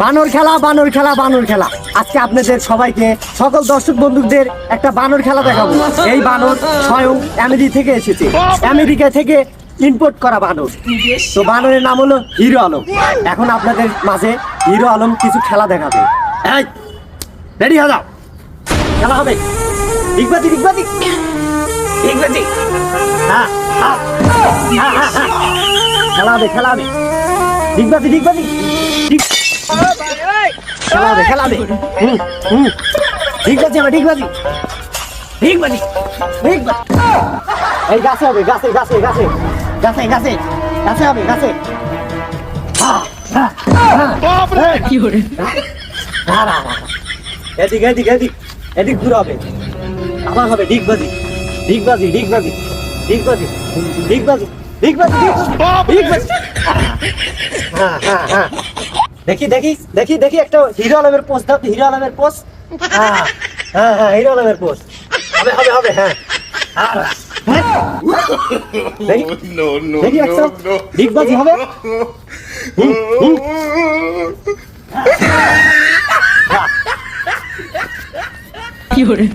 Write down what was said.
বানর খেলা বানর খেলা বানর খেলা। আজকে আপনাদের সবাইকে সকল দর্শক বন্ধুদের একটা বানর খেলা দেখাবো। এই বানর স্বয়ং আমেরিকা থেকে এসেছে, আমেরিকা থেকে ইম্পোর্ট করা বানর। তো বানরের নাম হলো হিরো আলম। এখন আপনাদের মাঝে হিরো আলম কিছু খেলা দেখাবে। এই রেডি হয়ে যাও, খেলা হবে। ডিগবাজি ডিগবাজি ডিগবাজি, হ্যাঁ হ্যাঁ হ্যাঁ হ্যাঁ হ্যাঁ, খেলা হবে খেলা হবে। ডিগবাজি ডিগবাজি খেলা হবে খেলা হবে। ডিগবাজি হবে ডিগবাজি ডিগবাজি ডিগবাজি। এই গাছে হবে, গাছে গাছে গাছে গাছে গাছে গাছে হবে গাছে। কি করে এদিক এদিক এদিক এদিক ঘুরে হবে, আবার হবে ডিগবাজি ডিগবাজি ডিগবাজি ডিগবাজি ডিগবাজি ডিগবাজি ডিগবাজি। হ্যাঁ হ্যাঁ হ্যাঁ, দেখি দেখি দেখি দেখি একটা হিরো আলমের পোস্ট দাও, হিরো আলমের পোস্ট। হ্যাঁ হ্যাঁ হ্যাঁ, হিরো আলমের পোস্ট হবে হবে হবে। হ্যাঁ দেখি দেখি একটা ডিগবাজি হবে। কি করে